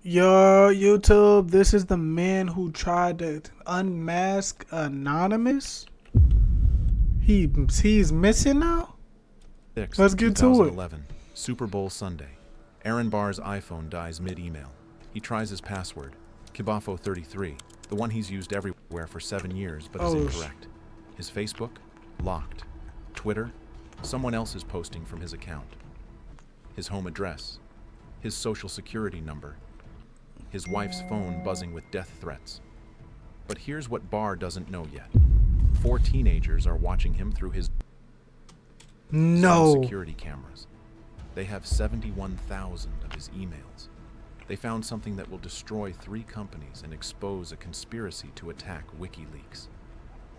Yo, YouTube, this is the man who tried to unmask Anonymous. He's missing now? 6th, Let's get to it. 2011, Super Bowl Sunday. Aaron Barr's iPhone dies mid-email. He tries his password, Kibafo33, the one he's used everywhere for 7 years but is incorrect. His Facebook, locked. Twitter, someone else is posting from his account. His home address, his social security number, his wife's phone buzzing with death threats. But here's what Barr doesn't know yet. 4 teenagers are watching him through his security cameras. They have 71,000 of his emails. They found something that will destroy 3 companies and expose a conspiracy to attack WikiLeaks.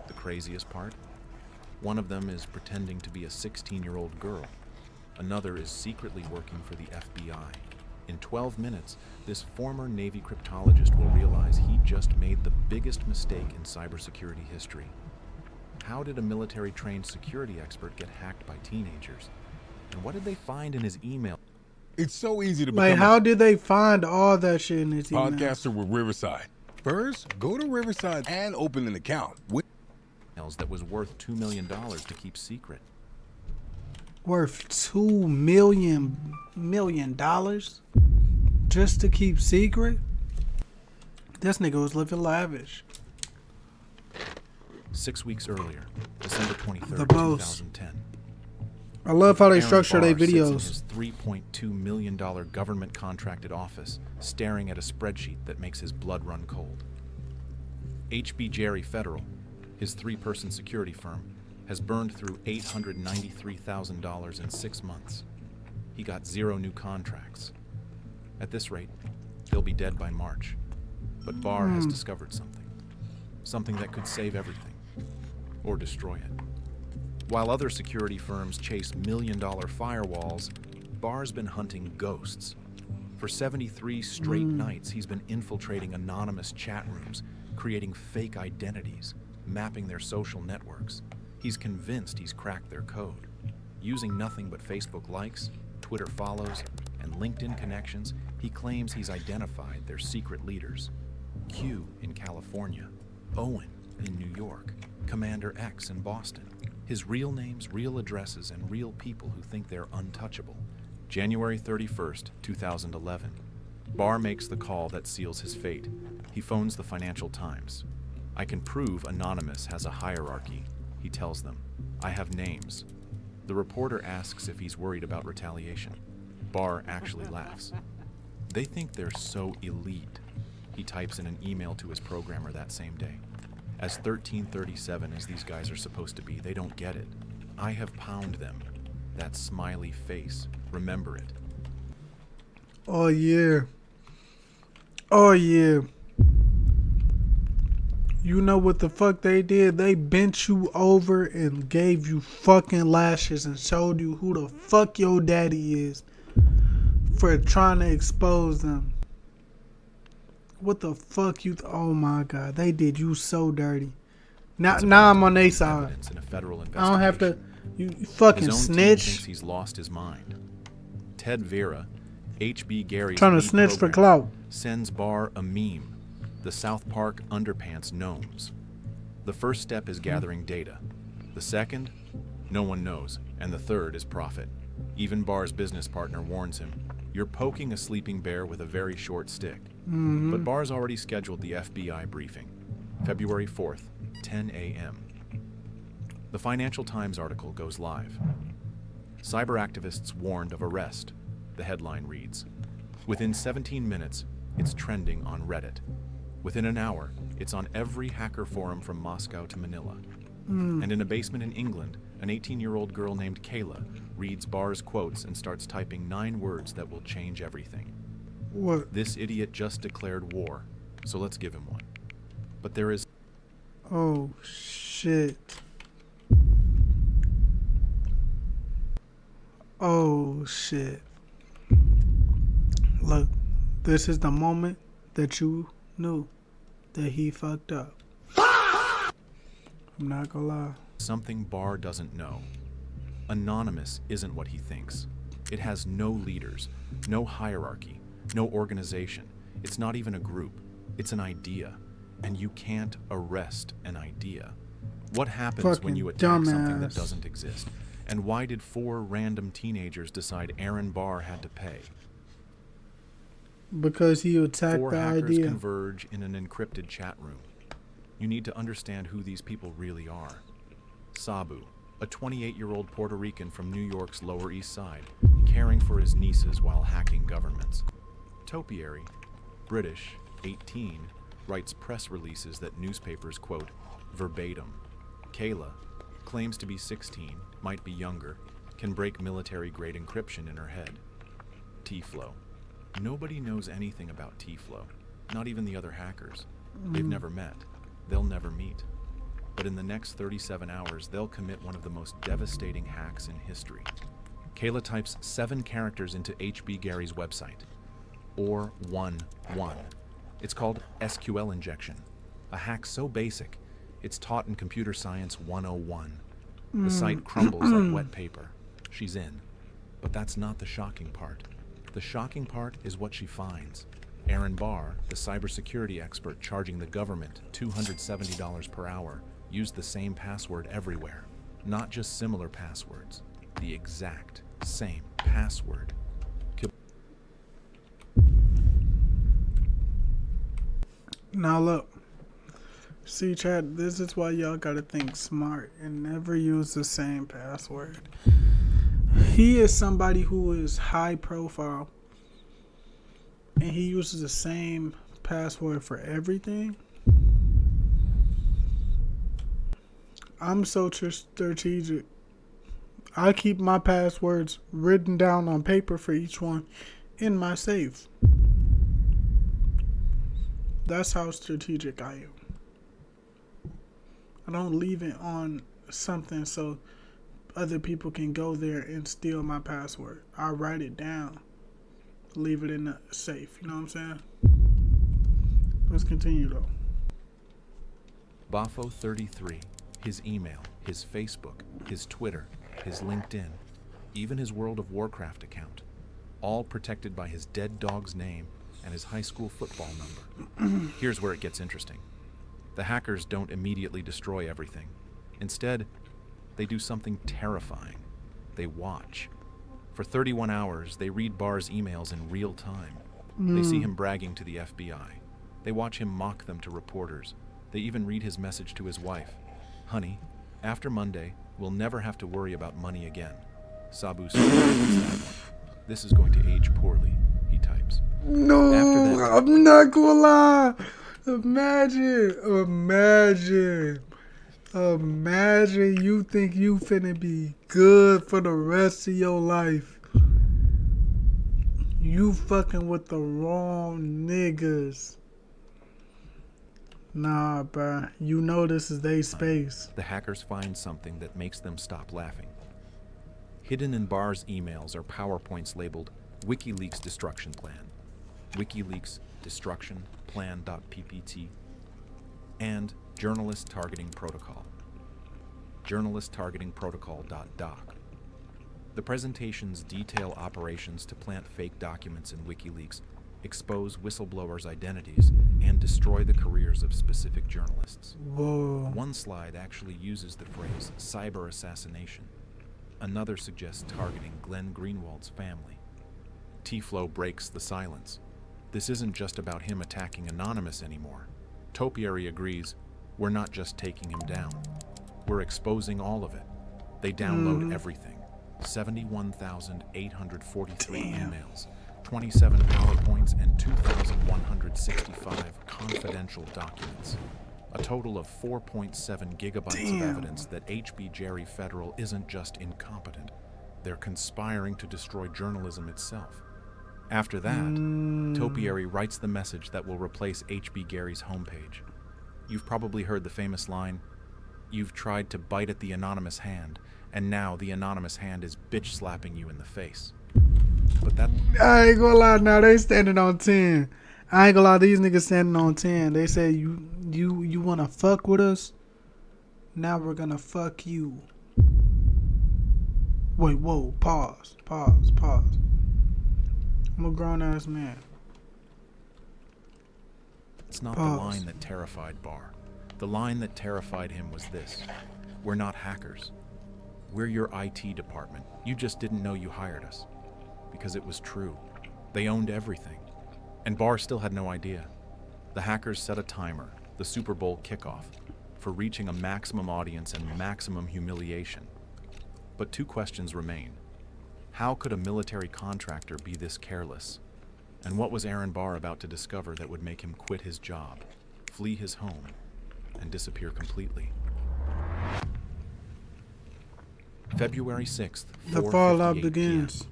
The craziest part? One of them is pretending to be a 16-year-old girl. Another is secretly working for the FBI. In 12 minutes, this former Navy cryptologist will realize he just made the biggest mistake in cybersecurity history. How did a military-trained security expert get hacked by teenagers? And what did they find in his email? It's so easy to become Like, how did they find all that shit in his email? podcaster with Riverside. First, go to Riverside and open an account. That was worth $2 million to keep secret. Worth $2 million just to keep secret? This nigga was living lavish. 6 weeks earlier, December 23rd, The boss. 2010. I love how they Aaron structure their Barr sits videos. in his $3.2 million government contracted office, staring at a spreadsheet that makes his blood run cold. HB Jerry Federal, his 3-person security firm, has burned through $893,000 in 6 months. He got 0 new contracts. At this rate, he'll be dead by March. But Barr has discovered something. Something that could save everything. Or destroy it. While other security firms chase million-dollar firewalls, Barr's been hunting ghosts. For 73 straight nights, he's been infiltrating anonymous chat rooms, creating fake identities, mapping their social networks. He's convinced he's cracked their code. Using nothing but Facebook likes, Twitter follows, and LinkedIn connections, he claims he's identified their secret leaders. Q in California, Owen in New York, Commander X in Boston. His real names, real addresses, and real people who think they're untouchable. January 31st, 2011. Barr makes the call that seals his fate. He phones the Financial Times. "I can prove Anonymous has a hierarchy," he tells them. "I have names." The reporter asks if he's worried about retaliation. Barr actually laughs. They think they're so elite. He types in an email to his programmer that same day. As 1337 as these guys are supposed to be, they don't get it. I have pound them. That smiley face. Remember it. Oh, yeah. Oh, yeah. You know what the fuck they did? They bent you over and gave you fucking lashes and showed you who the fuck your daddy is for trying to expose them. What the fuck you? Oh my god, they did you so dirty. Now I'm on their side. In a federal I don't have to. investigation. You fucking His own team snitch. thinks he's lost his mind. Ted Vera, HB Gary's Trying to lead snitch for programmer, clout. sends Barr a meme, the South Park Underpants Gnomes. The first step is gathering data. The second, no one knows. And the third is profit. Even Barr's business partner warns him, "You're poking a sleeping bear with a very short stick." But Barr's already scheduled the FBI briefing. February 4th, 10 a.m. The Financial Times article goes live. Cyber activists warned of arrest, the headline reads. Within 17 minutes, it's trending on Reddit. Within an hour, it's on every hacker forum from Moscow to Manila. And in a basement in England, an 18-year-old girl named Kayla reads Barr's quotes and starts typing 9 words that will change everything. What? This idiot just declared war, so let's give him one. But there is... Oh shit. Oh shit. Look, this is the moment that you knew that he fucked up. I'm not gonna lie. something Barr doesn't know. Anonymous isn't what he thinks. It has no leaders, no hierarchy, no organization. It's not even a group, it's an idea. And you can't arrest an idea. What happens when you attack something that doesn't exist? And why did 4 random teenagers decide Aaron Barr had to pay? Because he attacked 4 the hackers idea. converge in an encrypted chat room. You need to understand who these people really are. Sabu, a 28-year-old Puerto Rican from New York's Lower East Side, caring for his nieces while hacking governments. Topiary, British, 18, writes press releases that newspapers quote verbatim. Kayla claims to be 16, might be younger, can break military-grade encryption in her head. T-Flow. Nobody knows anything about T-Flow, not even the other hackers. They've never met. They'll never meet. But in the next 37 hours, they'll commit one of the most devastating hacks in history. Kayla types 7 characters into HB Gary's website. Or 1-1. It's called SQL injection, a hack so basic, it's taught in Computer Science 101. The site crumbles like wet paper. She's in. But that's not the shocking part. The shocking part is what she finds. Aaron Barr, the cybersecurity expert charging the government $270 per hour, used the same password everywhere. Not just similar passwords, the exact same password. Now look, see chat, this is why y'all gotta think smart and never use the same password. He is somebody who is high profile and he uses the same password for everything. I'm so strategic. I keep my passwords written down on paper for each one in my safe. That's how strategic I am. I don't leave it on something so other people can go there and steal my password. I write it down, leave it in the safe. You know what I'm saying? Let's continue though. Bafo33, his email, his Facebook, his Twitter, his LinkedIn, even his World of Warcraft account, all protected by his dead dog's name and his high school football number. Here's where it gets interesting. The hackers don't immediately destroy everything. Instead, they do something terrifying. They watch. For 31 hours, they read Barr's emails in real time. They see him bragging to the FBI. They watch him mock them to reporters. They even read his message to his wife. Honey, after Monday, we'll never have to worry about money again. Sabu says, this is going to age poorly, he types. No, I'm not gonna lie. Imagine you think you finna be good for the rest of your life. You fucking with the wrong niggas. Nah, bruh. You know this is their space. The hackers find something that makes them stop laughing. Hidden in Barr's emails are PowerPoints labeled WikiLeaks Destruction Plan, WikiLeaks Destruction Plan.ppt, and Journalist Targeting Protocol, Journalist Targeting Protocol.doc. The presentations detail operations to plant fake documents in WikiLeaks, expose whistleblowers' identities, and destroy the careers of specific journalists. Whoa. One slide actually uses the phrase cyber assassination. Another suggests targeting Glenn Greenwald's family. T-Flow breaks the silence. This isn't just about him attacking Anonymous anymore. Topiary agrees, we're not just taking him down. We're exposing all of it. They download everything. 71,843 emails, 27 PowerPoints, and 2,165 confidential documents. A total of 4.7 gigabytes of evidence that HB Jerry Federal isn't just incompetent. They're conspiring to destroy journalism itself. After that, Topiary writes the message that will replace HB Gary's homepage. You've probably heard the famous line, "You've tried to bite at the anonymous hand, and now the anonymous hand is bitch-slapping you in the face." But that... I ain't gonna lie, now they standing on 10. I ain't gonna lie, these niggas standing on 10. They say, you wanna fuck with us? Now we're gonna fuck you. Wait, whoa, pause. I'm a grown-ass man. It's not the Pause. line that terrified Barr. The line that terrified him was this: we're not hackers. We're your IT department. You just didn't know you hired us. Because it was true. They owned everything. And Barr still had no idea. The hackers set a timer, the Super Bowl kickoff, for reaching a maximum audience and maximum humiliation. But two questions remain. How could a military contractor be this careless? And what was Aaron Barr about to discover that would make him quit his job, flee his home, and disappear completely? February 6th, The fallout 4:58 begins. PM.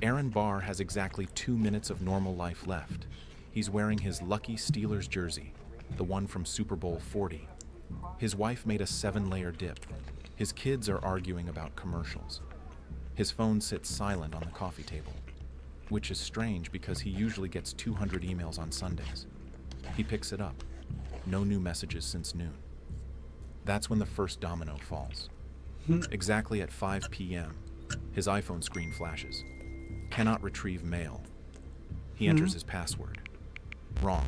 Aaron Barr has exactly 2 minutes of normal life left. He's wearing his lucky Steelers jersey, the one from Super Bowl 40. His wife made a 7-layer dip. His kids are arguing about commercials. His phone sits silent on the coffee table, which is strange because he usually gets 200 emails on Sundays. He picks it up. No new messages since noon. That's when the first domino falls. Exactly at 5 p.m., his iPhone screen flashes. Cannot retrieve mail. He enters his password. Wrong.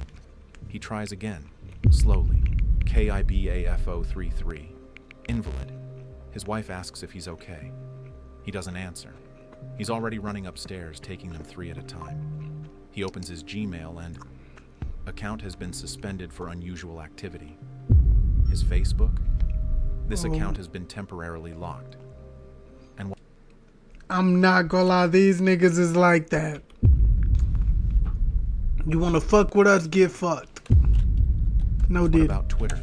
He tries again, slowly. KIBAFO33. Invalid. His wife asks if he's okay. He doesn't answer. He's already running upstairs, taking them 3 at a time. He opens his Gmail and account has been suspended for unusual activity. His Facebook? This account has been temporarily locked. And I'm not gonna lie, these niggas is like that. You wanna fuck with us, get fucked. No what did. about Twitter?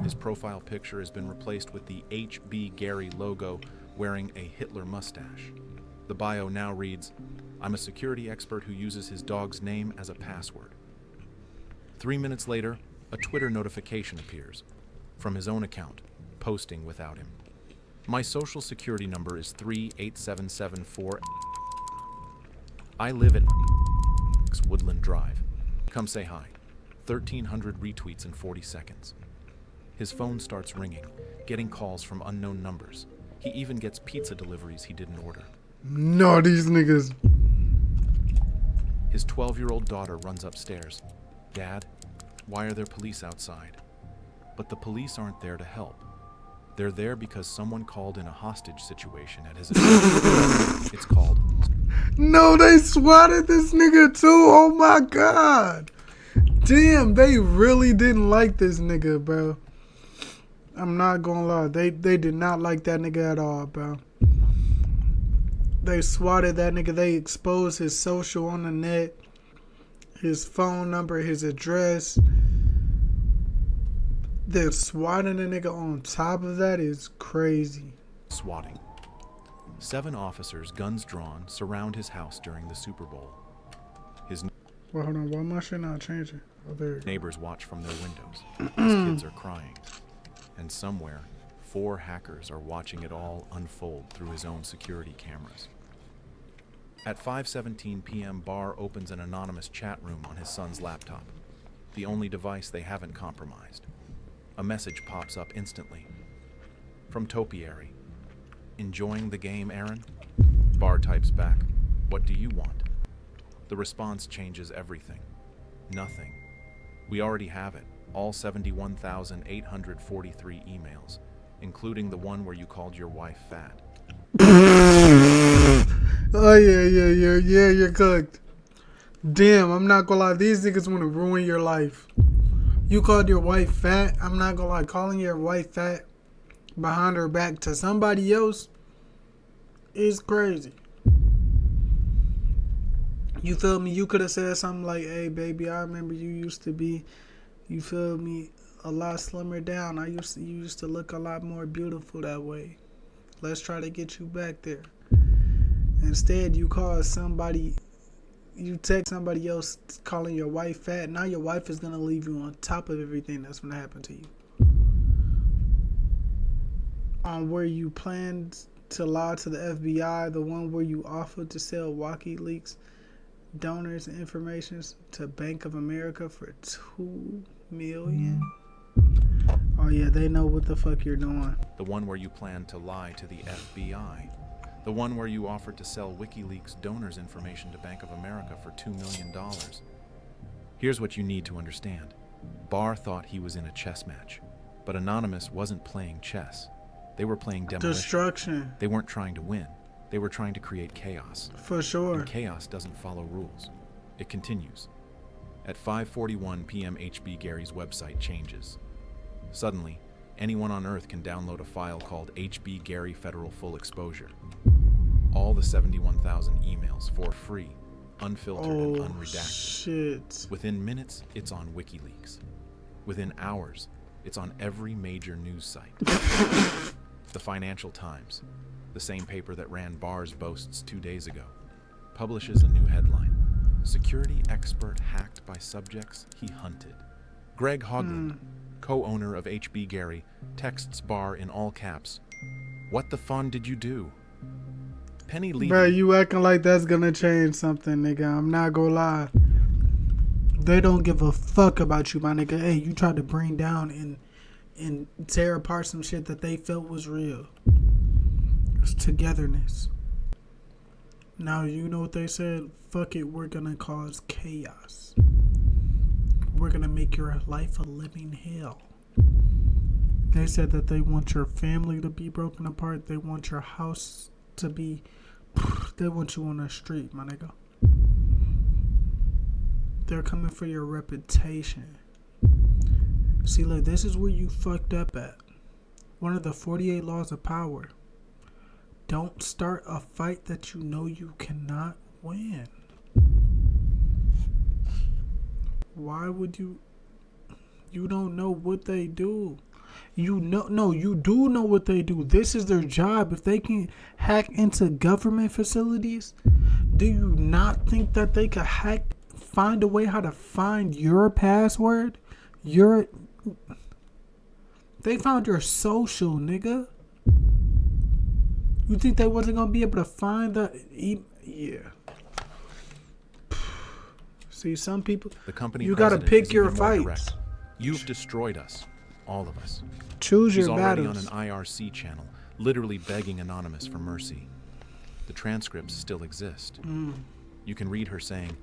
His profile picture has been replaced with the HB Gary logo, wearing a Hitler mustache. The bio now reads, "I'm a security expert who uses his dog's name as a password." 3 minutes later, a Twitter notification appears from his own account, posting without him. "My social security number is 38774. I live at Woodland Drive. Come say hi." 1,300 retweets in 40 seconds. His phone starts ringing, getting calls from unknown numbers. He even gets pizza deliveries he didn't order. No, these niggas. His 12-year-old daughter runs upstairs. "Dad, why are there police outside?" But the police aren't there to help. They're there because someone called in a hostage situation at his apartment. It's called... No, they swatted this nigga too. Oh my god. Damn, they really didn't like this nigga, bro. I'm not gonna lie. They did not like that nigga at all, bro. They swatted that nigga. They exposed his social on the net, his phone number, his address. They're swatting the nigga on top of that is crazy. swatting. 7 officers, guns drawn, surround his house during the Super Bowl. His Well, hold on. Why my shit not changing? Oh, there you go. neighbors watch from their windows. His kids are crying. And somewhere, 4 hackers are watching it all unfold through his own security cameras. At 5:17 p.m., Barr opens an anonymous chat room on his son's laptop, the only device they haven't compromised. A message pops up instantly. From Topiary. "Enjoying the game, Aaron?" Barr types back, "What do you want?" The response changes everything. Nothing. We already have it. All 71,843 emails, including the one where you called your wife fat. Oh, yeah, you're cooked. Damn, I'm not gonna lie. These niggas want to ruin your life. You called your wife fat. I'm not gonna lie. Calling your wife fat behind her back to somebody else is crazy. You feel me? You could have said something like, "Hey, baby, I remember you used to be, you feel me, a lot slimmer down. You used to look a lot more beautiful that way. Let's try to get you back there." Instead, you call somebody, you text somebody else calling your wife fat. Now your wife is going to leave you on top of everything that's going to happen to you. On where you planned to lie to the FBI, the one where you offered to sell WikiLeaks donors and information to Bank of America for $2 million. Oh yeah, they know what the fuck you're doing. The one where you planned to lie to the FBI. The one where you offered to sell WikiLeaks donors information to Bank of America for $2 million. Here's what you need to understand. Barr thought he was in a chess match, but Anonymous wasn't playing chess. They were playing demolition. Destruction. They weren't trying to win. They were trying to create chaos. For sure. And chaos doesn't follow rules. It continues. At 5:41 p.m. HB Gary's website changes. Suddenly, anyone on Earth can download a file called HB Gary Federal Full Exposure. All the 71,000 emails for free, unfiltered and unredacted. Shit. Within minutes, it's on WikiLeaks. Within hours, it's on every major news site. The Financial Times, the same paper that ran Barr's boasts 2 days ago, publishes a new headline. Security expert hacked by subjects he hunted. Greg Hogland, co-owner of HB Gary, texts Barr in all caps, "What the fun did you do?" Penny Levy. Bro, you acting like that's gonna change something, nigga. I'm not gonna lie. They don't give a fuck about you, my nigga. Hey, you tried to bring down and tear apart some shit that they felt was real. It's togetherness. Now, you know what they said? Fuck it, we're gonna cause chaos. We're gonna make your life a living hell. They said that they want your family to be broken apart. They want your house to be... They want you on the street, my nigga. They're coming for your reputation. See, look, this is where you fucked up at. One of the 48 laws of power. Don't start a fight that you know you cannot win. Why would you? You don't know what they do. You know, no, you do know what they do. This is their job. If they can hack into government facilities, do you not think that they could find a way how to find your password? They found your social, nigga. You think they wasn't gonna be able to find yeah. See, some people, the company you gotta president pick is your even more fights. direct. You've destroyed us, all of us. Choose He's your already battles. on an IRC channel, literally begging Anonymous for mercy. The transcripts still exist. You can read her saying,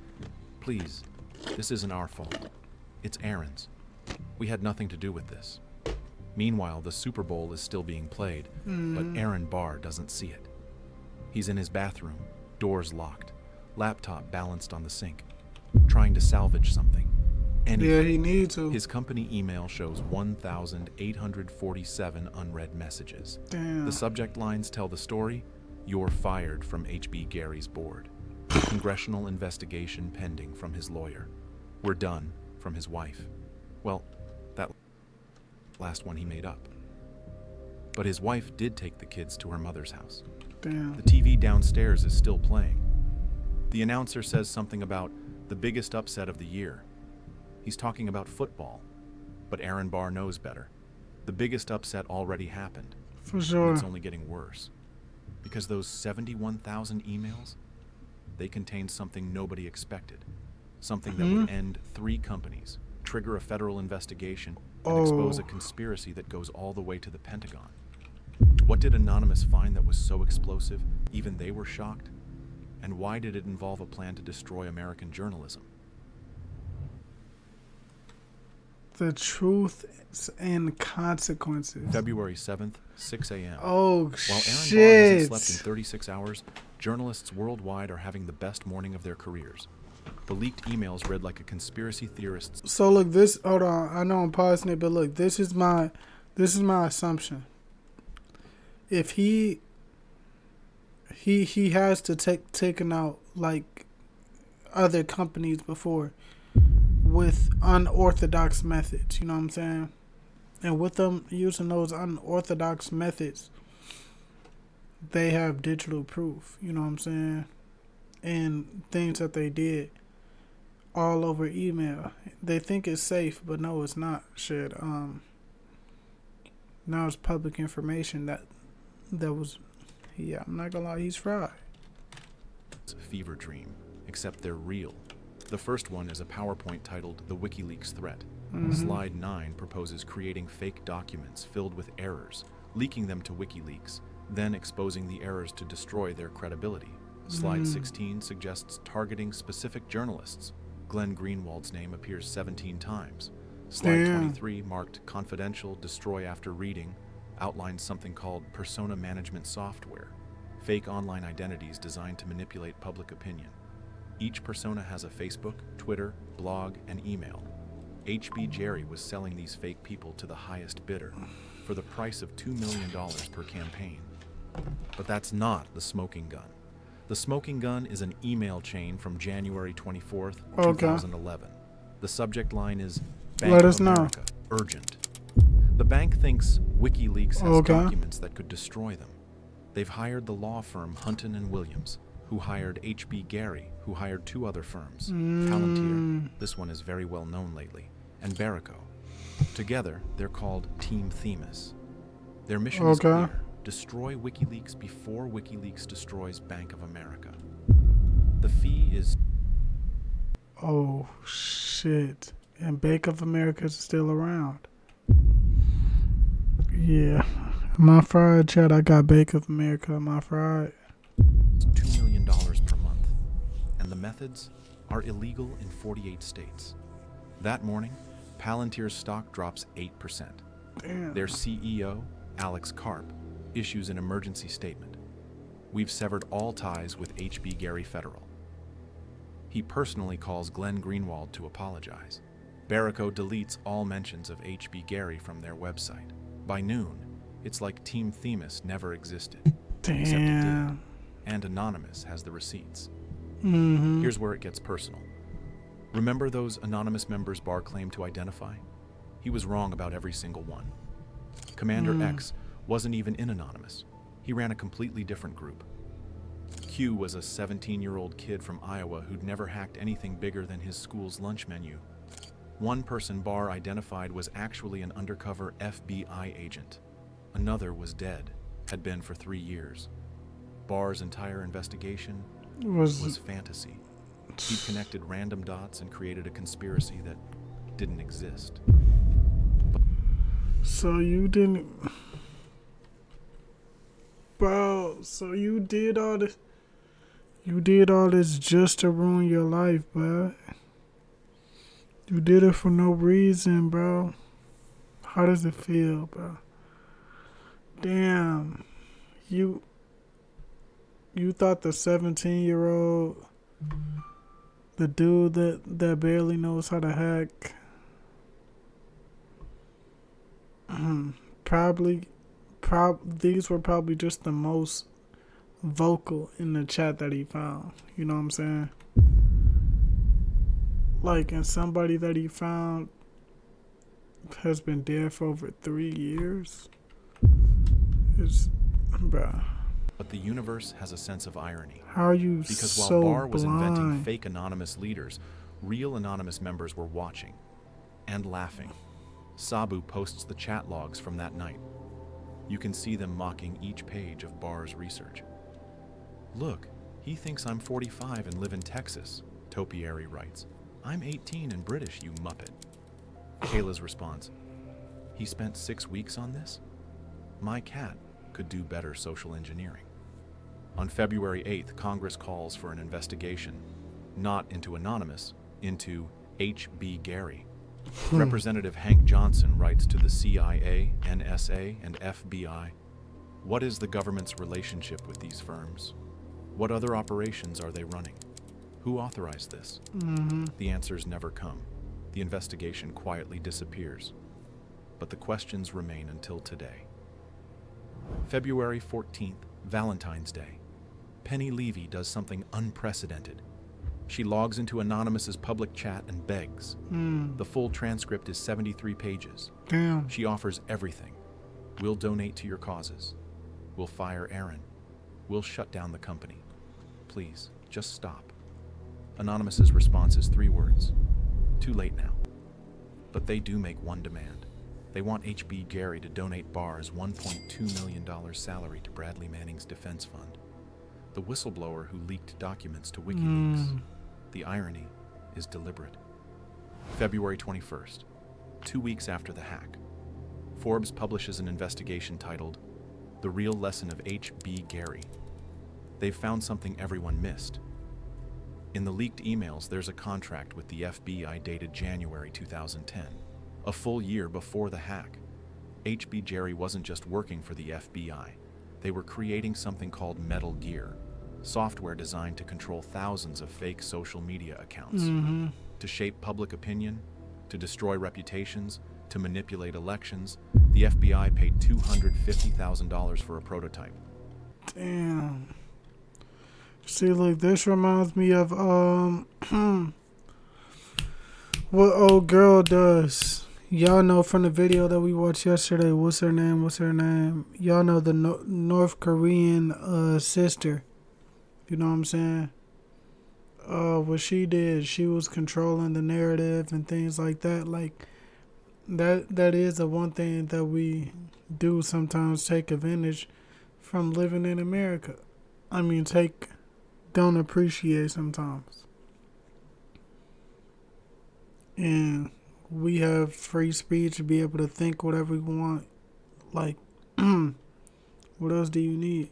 "Please, this isn't our fault. It's Aaron's. We had nothing to do with this." Meanwhile, the Super Bowl is still being played, but Aaron Barr doesn't see it. He's in his bathroom, doors locked, laptop balanced on the sink, trying to salvage something. Anything. Yeah, he needs to. His company email shows 1,847 unread messages. Damn. The subject lines tell the story, "You're fired from HB Gary's board." Congressional investigation pending from his lawyer. "We're done" from his wife. Well, that last one he made up. But his wife did take the kids to her mother's house. Damn. The TV downstairs is still playing. The announcer says something about the biggest upset of the year. He's talking about football, but Aaron Barr knows better. The biggest upset already happened. For And sure. it's only getting worse. Because those 71,000 emails, they contained something nobody expected. Something that would end 3 companies, trigger a federal investigation, and expose a conspiracy that goes all the way to the Pentagon. What did Anonymous find that was so explosive, even they were shocked? And why did it involve a plan to destroy American journalism? The truth and consequences. February 7th, 6 a.m. Oh, While Aaron Barr shit. hasn't slept in 36 hours, journalists worldwide are having the best morning of their careers. The leaked emails read like a conspiracy theorist's. So look, this. Hold on. I know I'm pausing it, but look, this is my assumption. If he has to taken out like other companies before with unorthodox methods. You know what I'm saying? And with them using those unorthodox methods, they have digital proof. You know what I'm saying? And things that they did all over email. They think it's safe, but no, it's not. Shit. Now it's public information that was. Yeah, I'm not gonna lie, he's fried. Fever dream, except they're real. The first one is a PowerPoint titled The WikiLeaks Threat. Slide 9 proposes creating fake documents filled with errors, leaking them to WikiLeaks, then exposing the errors to destroy their credibility. Slide 16 suggests targeting specific journalists, Glenn Greenwald's name appears 17 times. Slide 23, marked confidential, destroy after reading, outlines something called persona management software, fake online identities designed to manipulate public opinion. Each persona has a Facebook, Twitter, blog, and email. HB Jerry was selling these fake people to the highest bidder for the price of $2 million per campaign. But that's not the smoking gun. The smoking gun is an email chain from January 24th, 2011. The subject line is Bank of America, urgent. The bank thinks WikiLeaks has documents that could destroy them. They've hired the law firm Hunton and Williams, who hired HB Gary, who hired 2 other firms, Palantir, this one is very well known lately, and Barico. Together, they're called Team Themis. Their mission is clear: destroy WikiLeaks before WikiLeaks destroys Bank of America. The fee is... Oh, shit. And Bank of America is still around. Yeah. Am I fried, Chad? I got Bank of America. Am I fried? It's $2 million per month. And the methods are illegal in 48 states. That morning, Palantir's stock drops 8%. Damn. Their CEO, Alex Karp, issues an emergency statement. We've severed all ties with HB Gary Federal. He personally calls Glenn Greenwald to apologize. Barico deletes all mentions of HB Gary from their website. By noon, it's like Team Themis never existed. Damn. Except it did. And Anonymous has the receipts. Here's where it gets personal. Remember those Anonymous members Barr claimed to identify? He was wrong about every single one. Commander X wasn't even in Anonymous. He ran a completely different group. Q was a 17-year-old kid from Iowa who'd never hacked anything bigger than his school's lunch menu. One person Barr identified was actually an undercover FBI agent. Another was dead, had been for 3 years. Barr's entire investigation was fantasy. He connected random dots and created a conspiracy that didn't exist. So you didn't... Bro, so you did all this... You did all this just to ruin your life, bro. You did it for no reason, bro. How does it feel, bro? Damn. You thought the 17-year-old, the dude that barely knows how to hack, these were probably just the most vocal in the chat that he found. You know what I'm saying? Like, and somebody that he found has been dead for over 3 years. It's, bruh. But the universe has a sense of irony. How are you because so while Barr was blind? inventing fake anonymous leaders, real anonymous members were watching and laughing. Sabu posts the chat logs from that night. You can see them mocking each page of Barr's research. Look, he thinks I'm 45 and live in Texas, Topiary writes. I'm 18 and British, you muppet. Kayla's response, he spent 6 weeks on this? My cat could do better social engineering. On February 8th, Congress calls for an investigation, not into Anonymous, into H.B. Gary. Representative Hank Johnson writes to the CIA, NSA, and FBI, what is the government's relationship with these firms? What other operations are they running? Who authorized this? The answers never come. The investigation quietly disappears. But the questions remain until today. February 14th, Valentine's Day. Penny Levy does something unprecedented. She logs into Anonymous's public chat and begs. The full transcript is 73 pages. Damn. She offers everything. We'll donate to your causes. We'll fire Aaron. We'll shut down the company. Please, just stop. Anonymous's response is 3 words. Too late now. But they do make one demand. They want HB Gary to donate Barr's $1.2 million salary to Bradley Manning's defense fund. The whistleblower who leaked documents to WikiLeaks. The irony is deliberate. February 21st, 2 weeks after the hack, Forbes publishes an investigation titled, The Real Lesson of H.B. Gary. They've found something everyone missed. In the leaked emails, there's a contract with the FBI dated January 2010, a full year before the hack. HB Jerry wasn't just working for the FBI. They were creating something called Metal Gear, software designed to control thousands of fake social media accounts, to shape public opinion, to destroy reputations, to manipulate elections. The FBI paid $250,000 for a prototype. Damn. See, look, this reminds me of what old girl does. Y'all know from the video that we watched yesterday. What's her name? Y'all know the North Korean sister. You know what I'm saying? What she did, she was controlling the narrative and things like that. Like that is the one thing that we do sometimes take advantage from living in America. I mean, don't appreciate sometimes. And we have free speech to be able to think whatever we want. Like, what else do you need?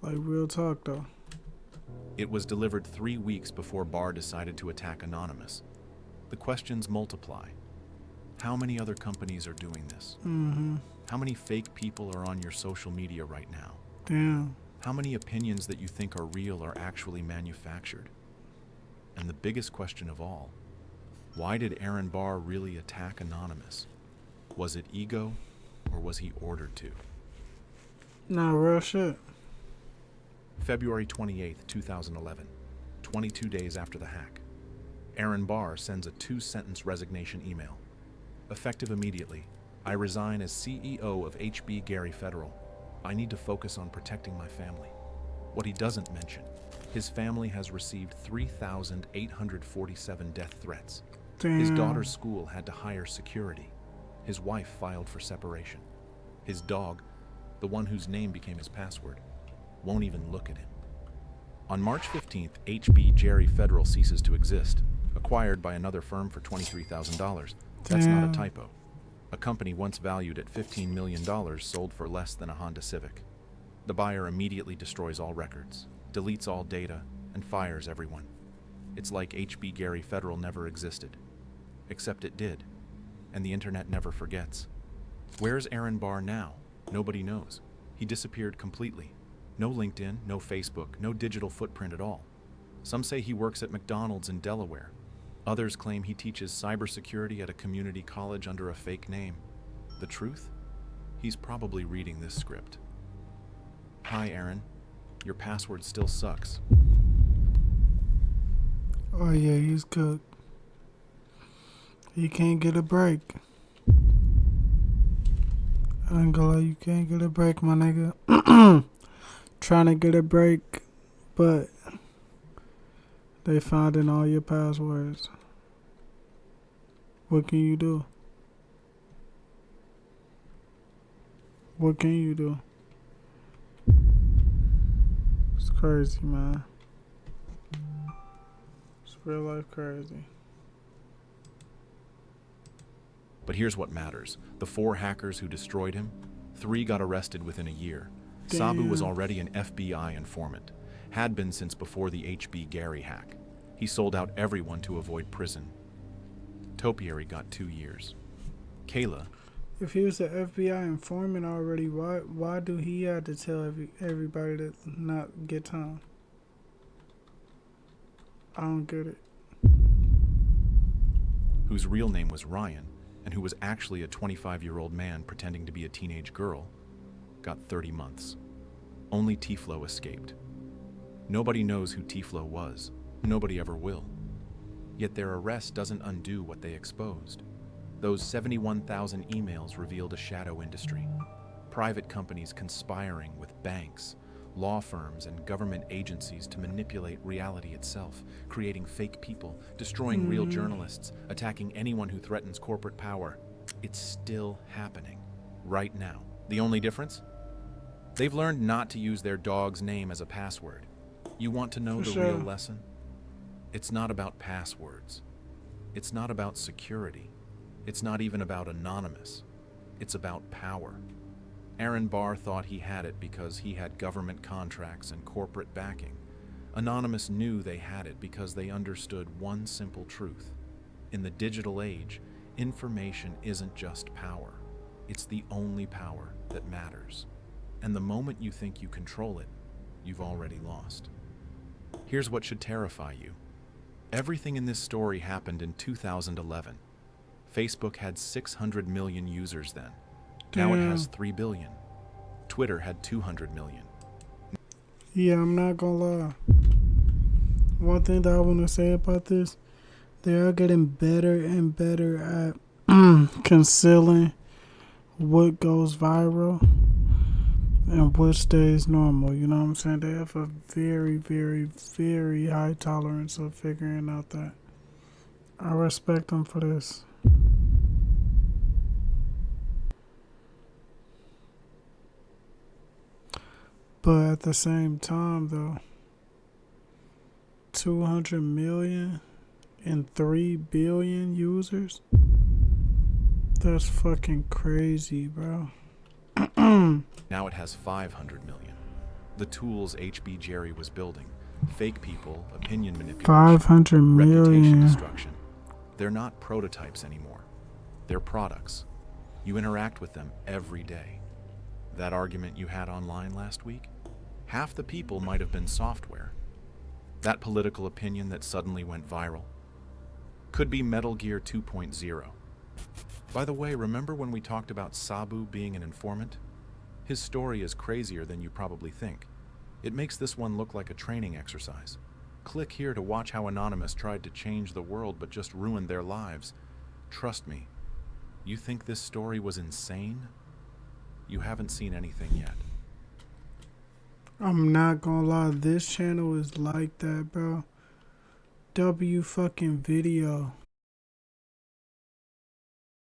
Like, real talk, though. It was delivered 3 weeks before Barr decided to attack Anonymous. The questions multiply. How many other companies are doing this? How many fake people are on your social media right now? Damn. How many opinions that you think are real are actually manufactured? And the biggest question of all, why did Aaron Barr really attack Anonymous? Was it ego, or was he ordered to? Nah, real shit. February 28th, 2011, 22 days after the hack. Aaron Barr sends a 2-sentence resignation email. Effective immediately, I resign as CEO of HB Gary Federal. I need to focus on protecting my family. What he doesn't mention, his family has received 3,847 death threats. Damn. His daughter's school had to hire security. His wife filed for separation. His dog, the one whose name became his password, won't even look at him. On March 15th, HB Jerry Federal ceases to exist, acquired by another firm for $23,000. That's not a typo. A company once valued at $15 million sold for less than a Honda Civic. The buyer immediately destroys all records, deletes all data, and fires everyone. It's like HB Gary Federal never existed. Except it did, and the internet never forgets. Where's Aaron Barr now? Nobody knows. He disappeared completely. No LinkedIn, no Facebook, no digital footprint at all. Some say he works at McDonald's in Delaware. Others claim he teaches cybersecurity at a community college under a fake name. The truth? He's probably reading this script. Hi, Aaron. Your password still sucks. Oh, yeah, he's cooked. He can't get a break. I ain't gonna lie, you can't get a break, my nigga. Trying to get a break, but they found in all your passwords. What can you do? What can you do? It's crazy, man. It's real life crazy. But here's what matters. The 4 hackers who destroyed him, 3 got arrested within a year. Damn. Sabu was already an FBI informant, had been since before the HB Gary hack. He sold out everyone to avoid prison. Topiary got 2 years. Kayla, If he was an FBI informant already, why do he have to tell everybody to not get time? I don't get it. whose real name was Ryan, and who was actually a 25-year-old man pretending to be a teenage girl, got 30 months. Only Tiflo escaped. Nobody knows who Tiflo was. Nobody ever will. Yet their arrest doesn't undo what they exposed. Those 71,000 emails revealed a shadow industry. Private companies conspiring with banks, law firms, and government agencies to manipulate reality itself, creating fake people, destroying real journalists, attacking anyone who threatens corporate power. It's still happening, right now. The only difference? They've learned not to use their dog's name as a password. You want to know the real lesson? It's not about passwords. It's not about security. It's not even about anonymous. It's about power. Aaron Barr thought he had it because he had government contracts and corporate backing. Anonymous knew they had it because they understood one simple truth. In the digital age, information isn't just power. It's the only power that matters. And the moment you think you control it, you've already lost. Here's what should terrify you. Everything in this story happened in 2011. Facebook had 600 million users then. Now it has 3 billion. Twitter had 200 million. Yeah, I'm not gonna lie. One thing that I want to say about this, they are getting better and better at concealing what goes viral and what stays normal. You know what I'm saying? They have a very, very, very high tolerance of figuring out that. I respect them for this. But at the same time, though, 200 million and 3 billion users? That's fucking crazy, bro. Now it has 500 million. The tools HB Jerry was building, fake people, opinion manipulation, 500 reputation million. destruction. They're not prototypes anymore. They're products. You interact with them every day. That argument you had online last week? Half the people might have been software. That political opinion that suddenly went viral could be Metal Gear 2.0. By the way, remember when we talked about Sabu being an informant? His story is crazier than you probably think. It makes this one look like a training exercise. Click here to watch how Anonymous tried to change the world but just ruined their lives. Trust me, you think this story was insane? You haven't seen anything yet. I'm not gonna lie, this channel is like that, bro. W fucking video.